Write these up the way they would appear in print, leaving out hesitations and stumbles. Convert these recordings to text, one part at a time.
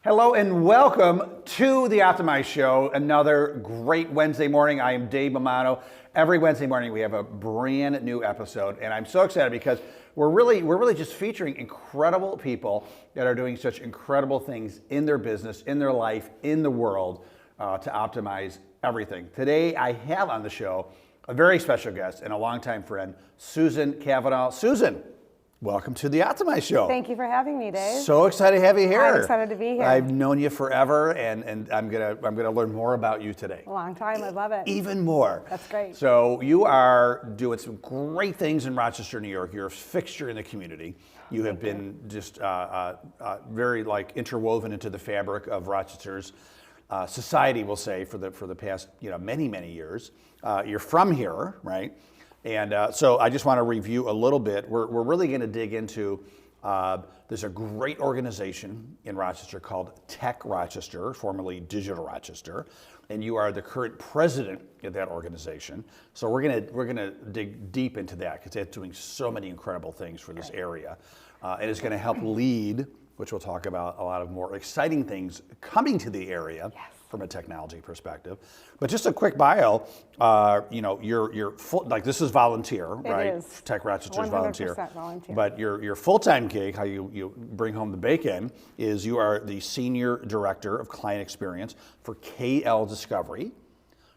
Hello and welcome to the Optimize Show, another great Wednesday morning. I am Dave Mammano. Every Wednesday morning we have a brand new episode, and I'm so excited because we're really just featuring incredible people that are doing such incredible things in their business, in their life, in the world to optimize everything. Today I have on the show a very special guest and a longtime friend, Susan Kavanagh. Susan, welcome to the Optimize Show. Thank you for having me, Dave. So excited to have you here. I'm excited to be here. I've known you forever, and I'm gonna learn more about you today. A long time, I love it. Even more. That's great. So you are doing some great things in Rochester, New York. You're a fixture in the community. You have been just very interwoven into the fabric of Rochester's society, we'll say, for the past many years. You're from here, right? And so I just want to review a little bit. We're really going to dig into, there's a great organization in Rochester called Tech Rochester, formerly Digital Rochester, and you are the current president of that organization. So we're gonna dig deep into that because it's doing so many incredible things for this area, and it's going to help lead, which we'll talk about, a lot of more exciting things coming to the area. Yes. From a technology perspective. But just a quick bio, you're full, this is volunteer, right? It is. Tech Rochester's volunteer. 100% volunteer. But your full-time gig, how you bring home the bacon, is you are the Senior Director of Client Experience for KL Discovery.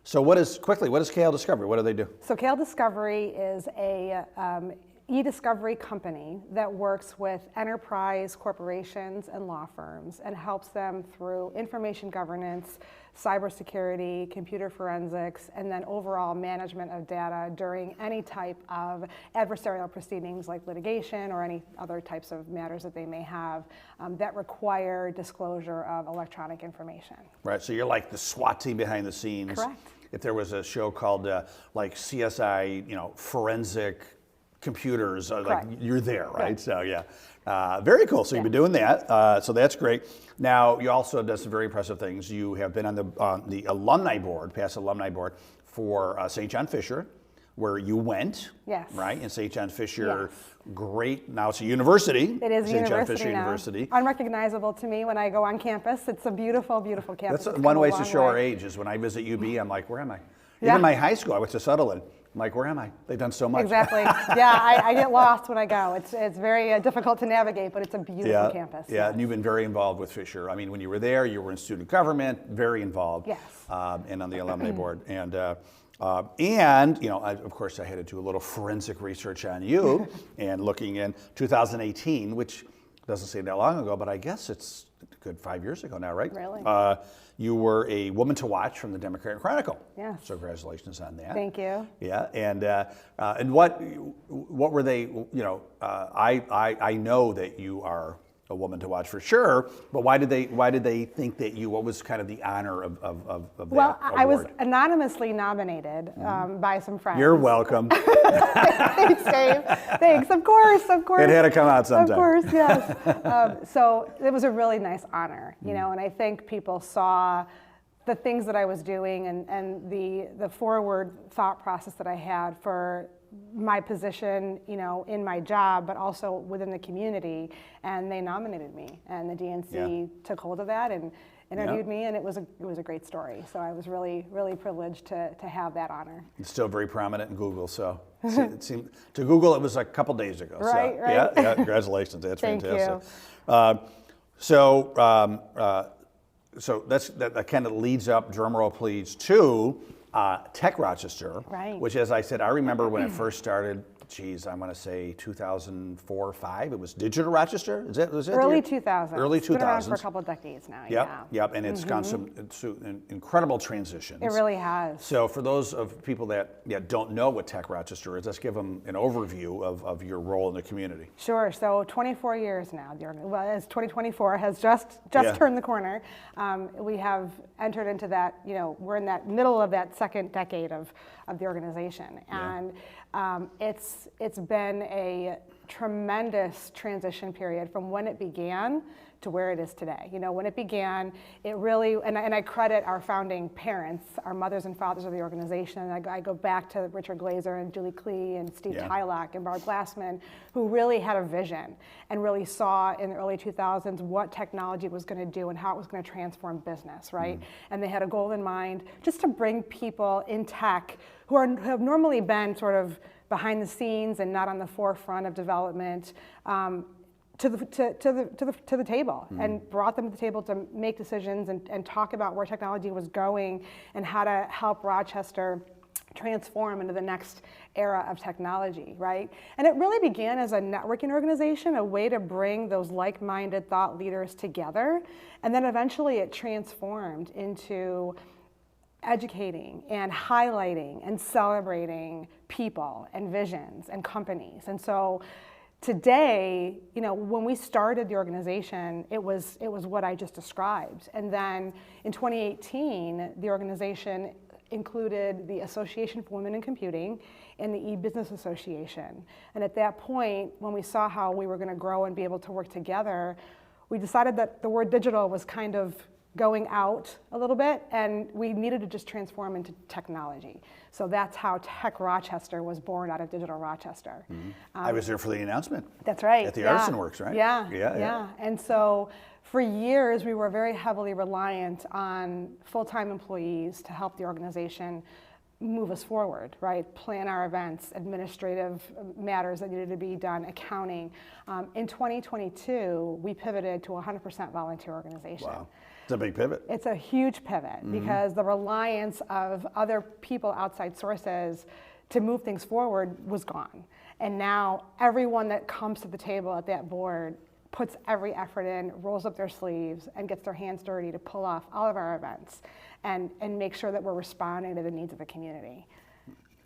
So what is KL Discovery? What do they do? So KL Discovery is a e-discovery company that works with enterprise corporations and law firms and helps them through information governance, cybersecurity, computer forensics, and then overall management of data during any type of adversarial proceedings like litigation or any other types of matters that they may have that require disclosure of electronic information. Right, so you're like the SWAT team behind the scenes. Correct. If there was a show called CSI, forensic computers, you're there, right? Right. So yeah, very cool. So you've been doing that, so that's great. Now you also have done some very impressive things. You have been on the alumni board, past alumni board for St. John Fisher, where you went. Yes. Right, and St. John Fisher, great. Now it's a university. It is a St. John Fisher now. University. Unrecognizable to me when I go on campus. It's a beautiful, beautiful campus. That's one way to show our age is when I visit UB, I'm like, where am I? Yeah. Even my high school, I went to Sutherland. I'm like, where am I? They've done so much. Exactly. Yeah, I get lost when I go. It's very difficult to navigate, but it's a beautiful campus. Yeah, yes. And you've been very involved with Fisher. I mean, when you were there, you were in student government, very involved. Yes. And on the alumni board. And of course, I had to do a little forensic research on you and looking in 2018, which doesn't seem that long ago, but I guess it's a good 5 years ago now, right? Really? You were a woman to watch from the Democratic Chronicle. Yes. So congratulations on that. Thank you. Yeah, and what were they? I know that you are a woman to watch for sure, but why did they think that you? What was kind of the honor of that Well, I was award? Anonymously nominated by some friends. You're welcome. Thanks, Dave. Thanks. Of course. It had to come out sometime. Of course, yes. So it was a really nice honor, and I think people saw the things that I was doing and the forward thought process that I had for my position, in my job, but also within the community, and they nominated me, and the DNC took hold of that and interviewed me, and it was a great story. So I was really privileged to have that honor. It's still very prominent in Google, so it seemed to Google it was a couple days ago. Right, so, right. Yeah, congratulations. That's Thank fantastic. You. So that kind of leads up, drum roll please, to Tech Rochester, right. Which, as I said, I remember when it first started. Geez, I'm going to say 2004 or 5. It was Digital Rochester. Was it early 2000s? Early 2000s. It's been around for a couple of decades now. Yep. And it's gone some incredible transitions. It really has. So for those of people that don't know what Tech Rochester is, let's give them an overview of your role in the community. Sure. So 24 years now. Well, as 2024 has just turned the corner, we have entered into that. We're in that middle of that second decade of the organization, and it's been a tremendous transition period from when it began to where it is today. You know, when it began, it really, and I credit our founding parents, our mothers and fathers of the organization. I go back to Richard Glazer and Julie Klee and Steve Tylock and Barb Glassman, who really had a vision and really saw in the early 2000s what technology was going to do and how it was going to transform business, right? And they had a goal in mind just to bring people in tech who have normally been sort of behind the scenes and not on the forefront of development, to the table, and brought them to the table to make decisions and talk about where technology was going and how to help Rochester transform into the next era of technology, right? And it really began as a networking organization, a way to bring those like-minded thought leaders together, and then eventually it transformed into educating and highlighting and celebrating people and visions and companies. And so today, you know, when we started the organization, it was what I just described. And then in 2018, the organization included the Association for Women in Computing and the E-Business Association. And at that point, when we saw how we were going to grow and be able to work together, we decided that the word digital was kind of going out a little bit, and we needed to just transform into technology. So that's how Tech Rochester was born, out of Digital Rochester. I was there for the announcement. That's right. At the Artisan Works, right? Yeah. And so for years, we were very heavily reliant on full-time employees to help the organization move us forward, right? Plan our events, administrative matters that needed to be done, accounting. In 2022, we pivoted to a 100% volunteer organization. Wow. It's a big pivot. It's a huge pivot because the reliance of other people, outside sources, to move things forward was gone. And now everyone that comes to the table at that board puts every effort in, rolls up their sleeves, and gets their hands dirty to pull off all of our events and make sure that we're responding to the needs of the community.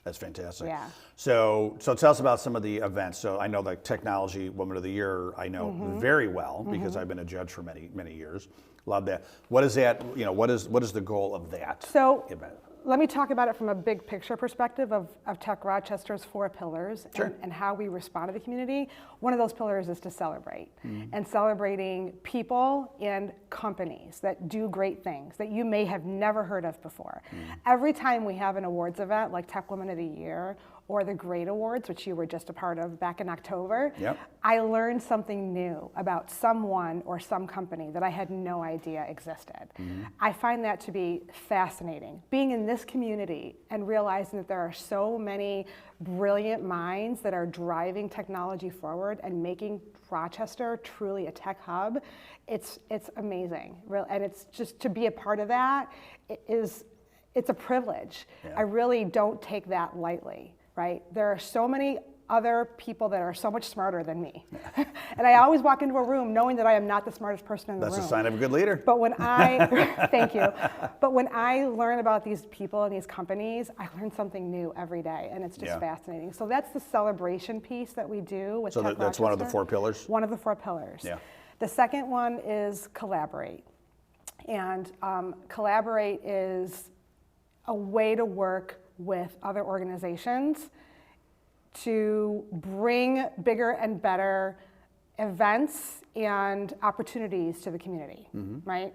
That's fantastic. Yeah. So tell us about some of the events. So I know the Technology Woman of the Year, I know very well because I've been a judge for many, many years. Love that. What is that, you know, what is the goal of that event? Let me talk about it from a big picture perspective of Tech Rochester's 4 pillars and how we respond to the community. One of those pillars is to celebrate, and celebrating people and companies that do great things that you may have never heard of before. Every time we have an awards event like Tech Woman of the Year or the Great Awards, which you were just a part of back in October, I learned something new about someone or some company that I had no idea existed. I find that to be fascinating. Being in this community and realizing that there are so many brilliant minds that are driving technology forward and making Rochester truly a tech hub, it's amazing. And it's just to be a part of that it's a privilege. I really don't take that lightly. Right? There are so many other people that are so much smarter than me. And I always walk into a room knowing that I am not the smartest person in the room. That's a sign of a good leader. But when I, thank you. But when I learn about these people and these companies, I learn something new every day, and it's just fascinating. So that's the celebration piece that we do with Tech that's Rochester. one of the 4 pillars? One of the 4 pillars. Yeah. The second one is collaborate. And collaborate is a way to work with other organizations to bring bigger and better events and opportunities to the community, right?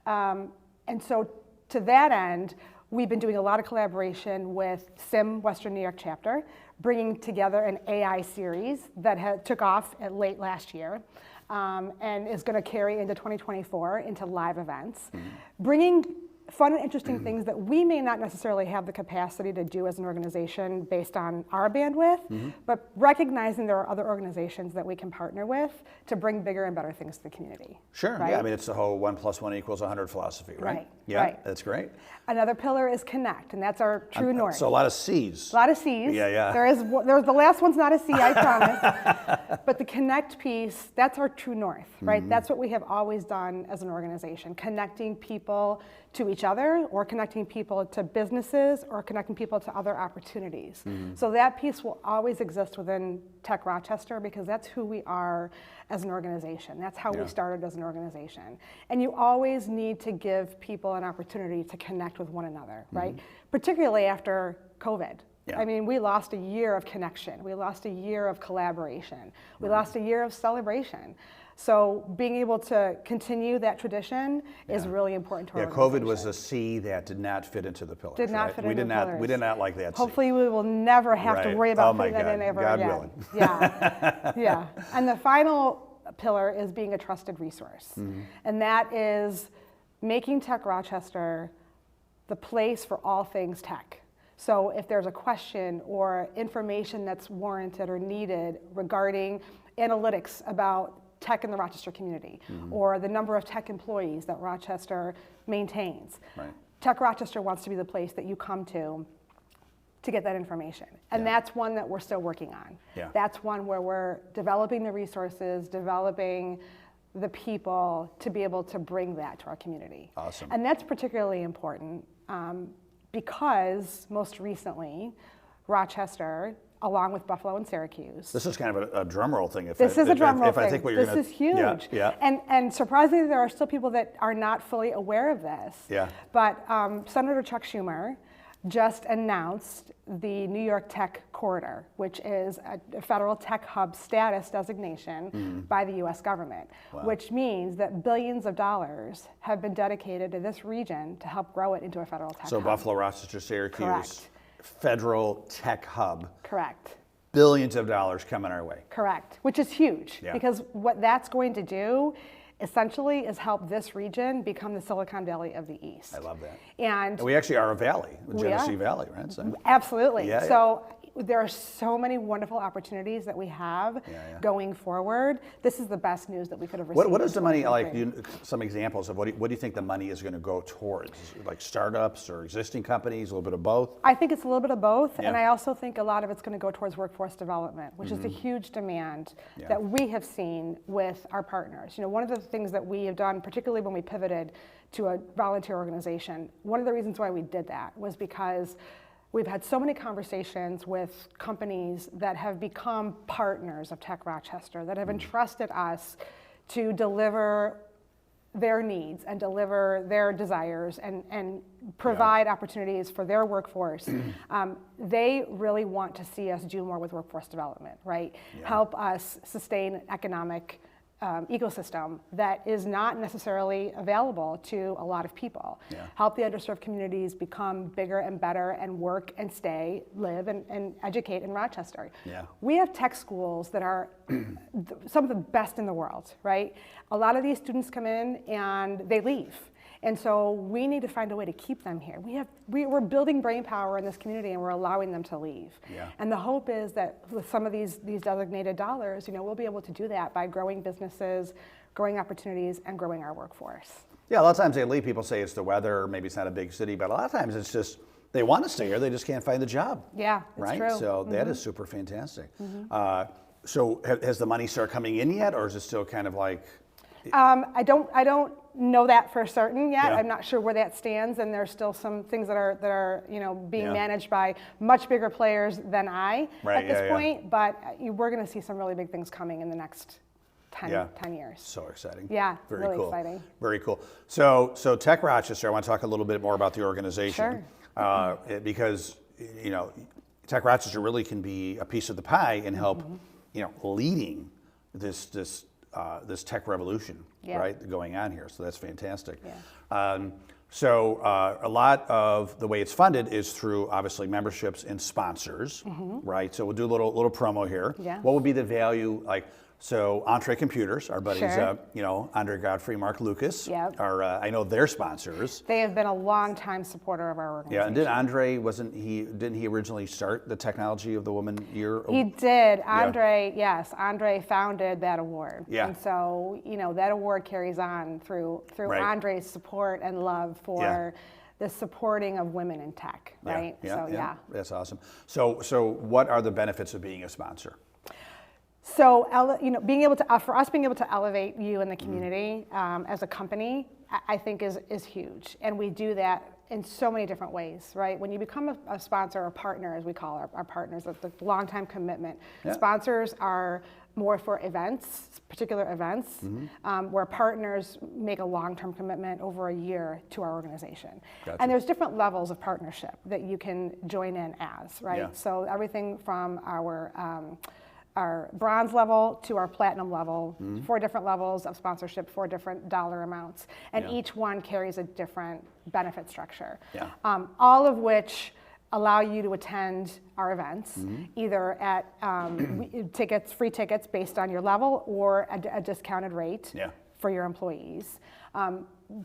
And so to that end, we've been doing a lot of collaboration with SIM Western New York chapter, bringing together an AI series that took off late last year and is going to carry into 2024 into live events, bringing fun and interesting things that we may not necessarily have the capacity to do as an organization based on our bandwidth, but recognizing there are other organizations that we can partner with to bring bigger and better things to the community. Sure, right? yeah, I mean, it's the whole 1 + 1 = 100 philosophy, right? Right, Yeah, right. That's great. Another pillar is connect, and that's our true north. So a lot of C's. A lot of C's. Yeah. There's the last one's not a C, I promise. But the connect piece, that's our true north, right? That's what we have always done as an organization, connecting people to each other, or connecting people to businesses, or connecting people to other opportunities. So that piece will always exist within Tech Rochester because that's who we are as an organization. That's how we started as an organization. And you always need to give people an opportunity to connect with one another, right? Particularly after COVID. Yeah. I mean, we lost a year of connection. We lost a year of collaboration. We lost a year of celebration. So being able to continue that tradition is really important to our COVID organization. was a C that did not fit into the pillars. Did not right? fit we into did the not, pillars. We did not like that C. Hopefully we will never have to Right. worry about Oh my putting that in God. ever God again. willing. Yeah, yeah. And the final pillar is being a trusted resource. And that is making Tech Rochester the place for all things tech. So if there's a question or information that's warranted or needed regarding analytics about tech in the Rochester community, or the number of tech employees that Rochester maintains, Right. Tech Rochester wants to be the place that you come to get that information. And that's one that we're still working on. Yeah. That's one where we're developing the resources, developing the people to be able to bring that to our community. Awesome. And that's particularly important because most recently, Rochester, along with Buffalo and Syracuse. This is kind of a drum roll thing. This is a drum roll if thing. I think what you're This gonna, is huge. Yeah. And surprisingly, there are still people that are not fully aware of this. Yeah. But Senator Chuck Schumer just announced the New York Tech Corridor, which is a federal tech hub status designation by the US government, which means that billions of dollars have been dedicated to this region to help grow it into a federal tech So hub. Buffalo, Rochester, Syracuse, Correct. federal tech hub, Correct. billions of dollars coming our way. Correct, which is huge Yeah. because what that's going to do essentially is help this region become the Silicon Valley of the East. I love that. And We actually are a valley, a We Genesee are. Valley, right? So, absolutely. Yeah, yeah. So there are so many wonderful opportunities that we have yeah. going forward. This is the best news that we could have received. what is the money like? 2023. Some examples of what do you think the money is going to go towards? Like startups or existing companies, a little bit of both? I think it's a little bit of both, and Yeah. I also think a lot of it's going to go towards workforce development, which is a huge demand Yeah. that we have seen with our partners. You know, one of the things that we have done, particularly when we pivoted to a volunteer organization, one of the reasons why we did that was because we've had so many conversations with companies that have become partners of Tech Rochester, that have entrusted us to deliver their needs and deliver their desires and provide opportunities for their workforce. They really want to see us do more with workforce development, right? Yeah. Help us sustain economic ecosystem that is not necessarily available to a lot of people. Yeah. Help the underserved communities become bigger and better and work and stay, live and educate in Rochester. Yeah. We have tech schools that are some of the best in the world, right? A lot of these students come in and they leave. And so we need to find a way to keep them here. We're building brain power in this community and we're allowing them to leave. Yeah. And the hope is that with some of these designated dollars, you know, we'll be able to do that by growing businesses, growing opportunities, and growing our workforce. Yeah, a lot of times they leave, people say it's the weather, or maybe it's not a big city, but a lot of times it's just they want to stay here, they just can't find the job. Yeah, it's right? true. So that is super fantastic. So has the money started coming in yet, or is it still kind of like? I don't know that for certain yet. Yeah. I'm not sure where that stands, and there's still some things that are you know being Yeah. managed by much bigger players than I Right, at this yeah, yeah. point. But we're going to see some really big things coming in the next 10 years. So exciting. Yeah, Very really cool. exciting. Very cool. So Tech Rochester, I want to talk a little bit more about the organization. Sure. Because, you know, Tech Rochester really can be a piece of the pie and help, you know, leading this tech revolution, Yeah. right, going on here. So that's fantastic. Yeah. So a lot of the way it's funded is through obviously memberships and sponsors, right? So we'll do a little promo here. Yeah. What would be the value like? So Entree Computers, our buddies, Sure. you know, Andre Godfrey, Mark Lucas, Yep. are I know they're sponsors. They have been a long-time supporter of our organization. Yeah, and did Andre didn't he originally start the Technology of the Woman Year? He did. Yes, Andre founded that award. Yeah. And so, you know, that award carries on through Right. Andre's support and love for the supporting of women in tech, right? So, yeah. That's awesome. So what are the benefits of being a sponsor? So, you know, for us being able to elevate you in the community as a company, I think is huge. And we do that in so many different ways, right? When you become a sponsor or partner, as we call our partners, the long-time commitment. Yeah. Sponsors are more for events, particular events, where partners make a long-term commitment over a year to our organization. Gotcha. And there's different levels of partnership that you can join in as, right? Yeah. So everything from our our bronze level to our platinum level, 4 different levels of sponsorship, 4 different dollar amounts, and each one carries a different benefit structure. Yeah. All of which allow you to attend our events, either at free tickets based on your level, or a discounted rate for your employees.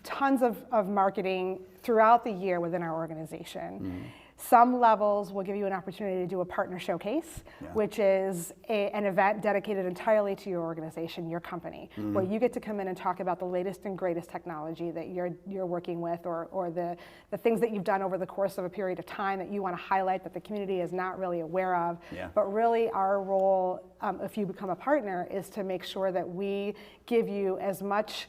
Tons of marketing throughout the year within our organization. Some levels will give you an opportunity to do a partner showcase, which is an event dedicated entirely to your organization, your company, where you get to come in and talk about the latest and greatest technology that you're working with, or the things that you've done over the course of a period of time that you want to highlight that the community is not really aware of. But really our role, if you become a partner, is to make sure that we give you as much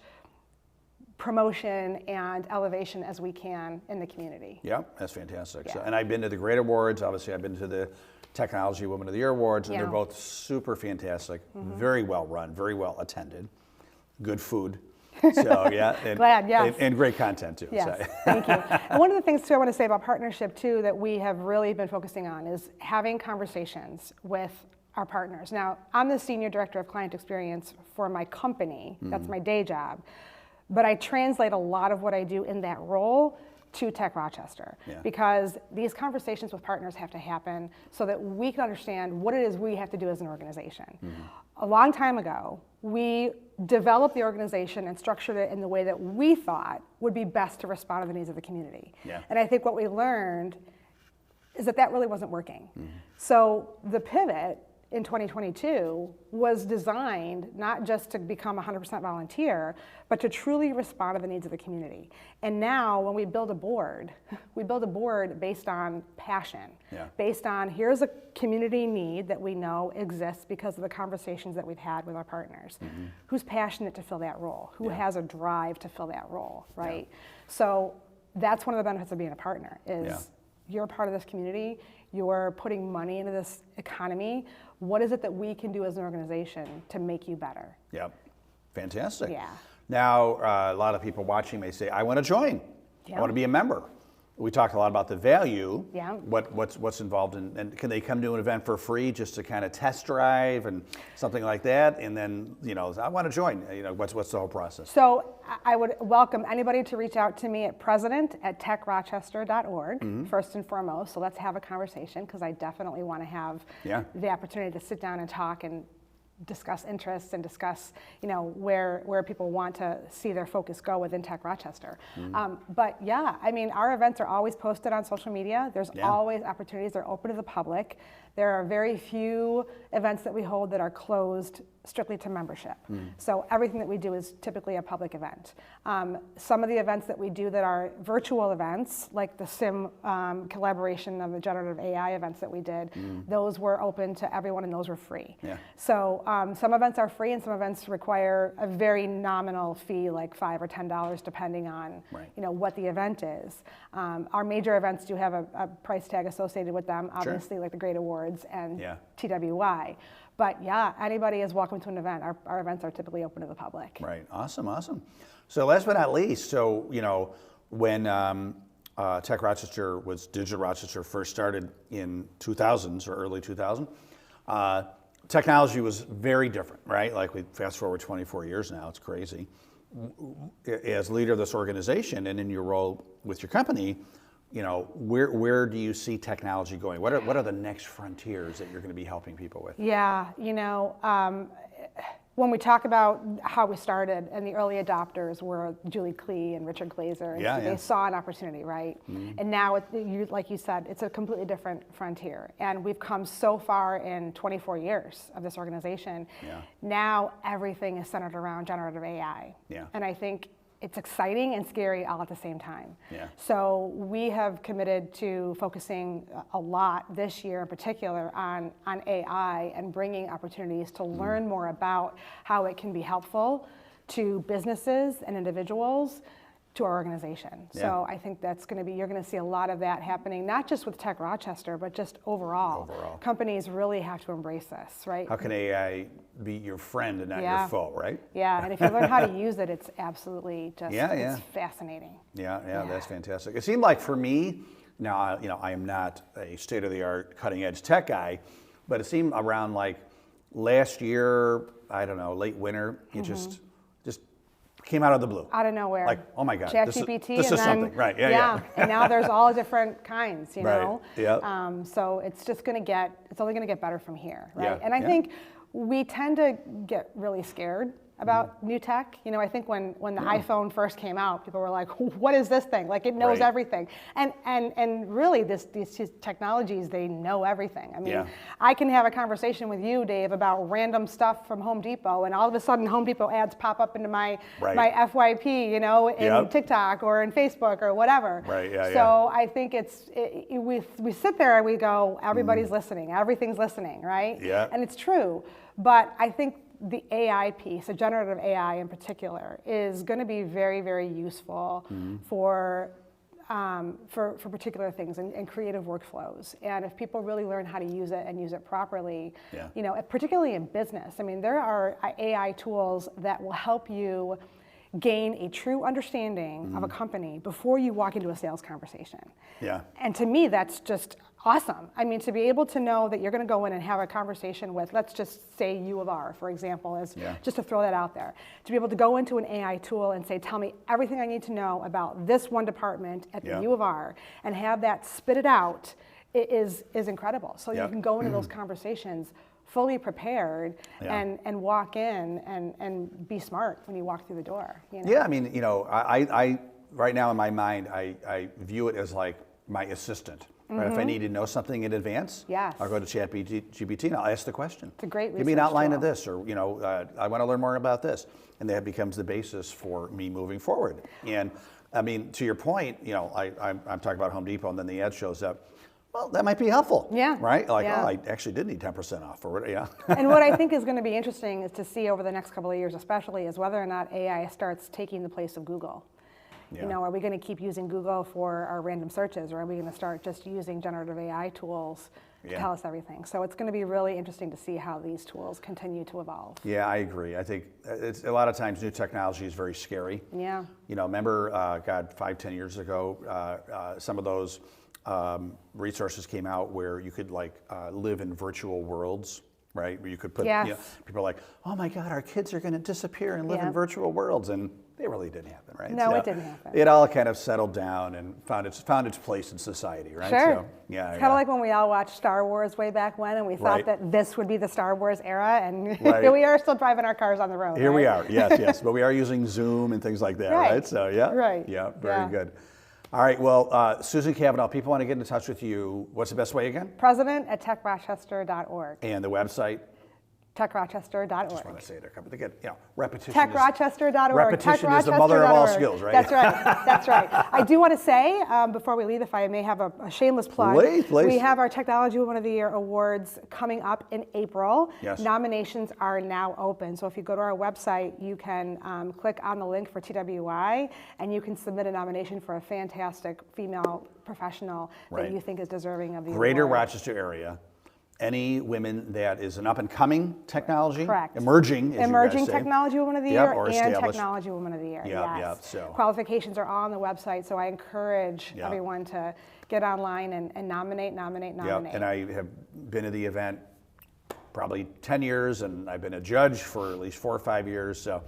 promotion and elevation as we can in the community. Yeah, that's fantastic. So, and I've been to the great awards. Obviously, I've been to the Technology Woman of the Year awards, and they're both super fantastic, very well run, very well attended, good food. So and, Glad, yes. And great content too. Yes, So. thank you. And one of the things too I want to say about partnership too that we have really been focusing on is having conversations with our partners. Now, I'm the Senior Director of Client Experience for my company. That's my day job. But I translate a lot of what I do in that role to Tech Rochester, because these conversations with partners have to happen so that we can understand what it is we have to do as an organization. A long time ago, we developed the organization and structured it in the way that we thought would be best to respond to the needs of the community. And I think what we learned is that that really wasn't working. So the pivot in 2022 was designed not just to become 100% volunteer, but to truly respond to the needs of the community. And now when we build a board based on passion, based on here's a community need that we know exists because of the conversations that we've had with our partners. Who's passionate to fill that role? Who has a drive to fill that role, right? So that's one of the benefits of being a partner is you're a part of this community, you're putting money into this economy. What is it that we can do as an organization to make you better? Yep, fantastic. Now, a lot of people watching may say, I want to join. I want to be a member. We talked a lot about the value, what's involved in, and can they come to an event for free just to kind of test drive and something like that? And then, I want to join, what's the whole process? So I would welcome anybody to reach out to me at president@techrochester.org, first and foremost. So let's have a conversation, because I definitely want to have the opportunity to sit down and talk and discuss interests and discuss, where people want to see their focus go within Tech Rochester. But our events are always posted on social media. There's always opportunities. They're open to the public. There are very few events that we hold that are closed strictly to membership. So everything that we do is typically a public event. Some of the events that we do that are virtual events, like the SIM collaboration of the generative AI events that we did, those were open to everyone and those were free. So some events are free and some events require a very nominal fee, like $5 or $10, depending on what the event is. Our major events do have a price tag associated with them, obviously, like the Great Awards and TWY. But anybody is welcome to an event. Our events are typically open to the public. Right, awesome. So last but not least, when Tech Rochester Digital Rochester first started in 2000s or early 2000, technology was very different, right? Like we fast forward 24 years now, it's crazy. As leader of this organization and in your role with your company, where do you see technology going? What are the next frontiers that you're going to be helping people with? When we talk about how we started, and the early adopters were Julie Klee and Richard Glazer, and they saw an opportunity, right? And now, like you said, it's a completely different frontier. And we've come so far in 24 years of this organization. Now everything is centered around generative AI. And I think it's exciting and scary all at the same time. So we have committed to focusing a lot this year in particular on AI and bringing opportunities to learn more about how it can be helpful to businesses and individuals, to our organization. So I think you're going to see a lot of that happening, not just with Tech Rochester, but just overall. Companies really have to embrace this, right? How can AI be your friend and not your foe, right? And if you learn how to use it, it's absolutely just it's fascinating. That's fantastic. It seemed like for me, now I am not a state-of-the-art cutting-edge tech guy, but it seemed around like last year, I don't know, late winter, it just came out of the blue. Out of nowhere. Like, oh my God, ChatGPT, this is something, right? Yeah. And now there's all different kinds, you Right, know. yep. So it's just it's only going to get better from here, right? Yeah, And I yeah. think we tend to get really scared about new tech. You know, I think when the iPhone first came out, people were like, what is this thing? Like, it knows Right. everything. And really, these technologies, they know everything. I mean, Yeah. I can have a conversation with you, Dave, about random stuff from Home Depot, and all of a sudden Home Depot ads pop up into my FYP, you know, in Yep. TikTok or in Facebook or whatever. Right, yeah, so I think we sit there and we go, everybody's listening, everything's listening, right? Yeah. And it's true, but I think the AI piece, the generative AI in particular, is going to be very, very useful for particular things and creative workflows. And if people really learn how to use it and use it properly, you know, particularly in business, I mean, there are AI tools that will help you gain a true understanding of a company before you walk into a sales conversation. Yeah. And to me, that's just awesome. I mean, to be able to know that you're going to go in and have a conversation with, let's just say U of R, for example, just to throw that out there. To be able to go into an AI tool and say, tell me everything I need to know about this one department at the U of R, and have that spit it out, is incredible. So you can go into those conversations fully prepared and walk in and be smart when you walk through the door. You know? Yeah, I mean, you know, I right now in my mind, I view it as like my assistant. Right? If I need to know something in advance, I'll go to ChatGPT and I'll ask the question. It's a great Give me an outline tool. of this, or, you know, I want to learn more about this. And that becomes the basis for me moving forward. And I mean, to your point, you know, I'm talking about Home Depot, and then the ad shows up. Well, that might be helpful. Yeah. Right? Like, Yeah. oh, I actually did need 10% off, or what, yeah. And what I think is going to be interesting is to see over the next couple of years, especially, is whether or not AI starts taking the place of Google. Yeah. You know, are we going to keep using Google for our random searches, or are we going to start just using generative AI tools to tell us everything? So it's going to be really interesting to see how these tools continue to evolve. Yeah, I agree. I think it's a lot of times new technology is very scary. Yeah. You know, remember, 5-10 years ago, some of those resources came out where you could live in virtual worlds, right? Where you could put, you know, people are like, oh my God, our kids are going to disappear and live in virtual worlds, and they really didn't happen, right? No, so it didn't happen. It all kind of settled down and found its place in society, right? Sure. So, yeah. It's kind of like when we all watched Star Wars way back when, and we thought that this would be the Star Wars era, and here we are still driving our cars on the road. Here we are, yes. But we are using Zoom and things like that, right? So, yeah. Right. Yeah, very good. All right, well, Susan Kavanagh, people want to get in touch with you. What's the best way again? President@techrochester.org. And the website? TechRochester.org. I just want to say it a couple. They get, you know, repetition. TechRochester.org. Repetition is the mother of all skills, right? That's right. That's right. I do want to say, before we leave, if I may have a shameless plug. Please. We have our Technology Woman of the Year Awards coming up in April. Yes. Nominations are now open. So if you go to our website, you can click on the link for TWI, and you can submit a nomination for a fantastic female professional that you think is deserving of the Greater award. Rochester area. Any women that is an up-and-coming technology, Correct. emerging Technology Woman of the Year or and established. Technology Woman of the Year. Yep, so. Qualifications are all on the website, so I encourage everyone to get online and nominate. Yep, and I have been at the event probably 10 years, and I've been a judge for at least 4 or 5 years, so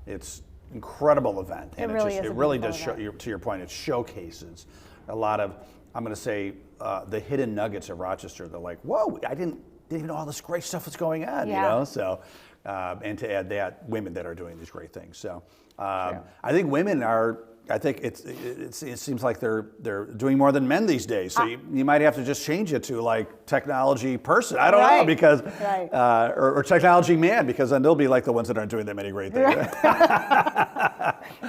it's an incredible event. And it really does show, to your point, it showcases a lot of, I'm going to say, the hidden nuggets of Rochester. They're like, whoa, I didn't even know all this great stuff was going on, you know? So, and to add that, women that are doing these great things. So I think women are, I think it seems like they're doing more than men these days. So you might have to just change it to like technology person. I don't know, because, or technology man, because then they'll be like the ones that aren't doing that many great things.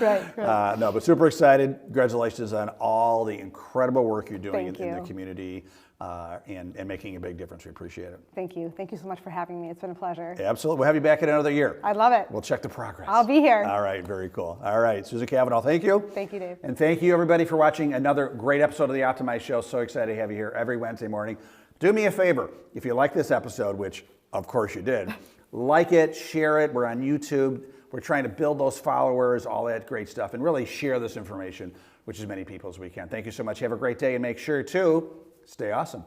Right. No, but super excited. Congratulations on all the incredible work you're doing in the community and making a big difference. We appreciate it. Thank you. Thank you so much for having me. It's been a pleasure. Yeah, absolutely. We'll have you back in another year. I love it. We'll check the progress. I'll be here. All right, very cool. All right, Susan Kavanagh, thank you. Thank you, Dave. And thank you, everybody, for watching another great episode of the Optimize Show. So excited to have you here every Wednesday morning. Do me a favor, if you like this episode, which of course you did, like it, share it. We're on YouTube. We're trying to build those followers, all that great stuff, and really share this information with as many people as we can. Thank you so much. Have a great day, and make sure to stay awesome.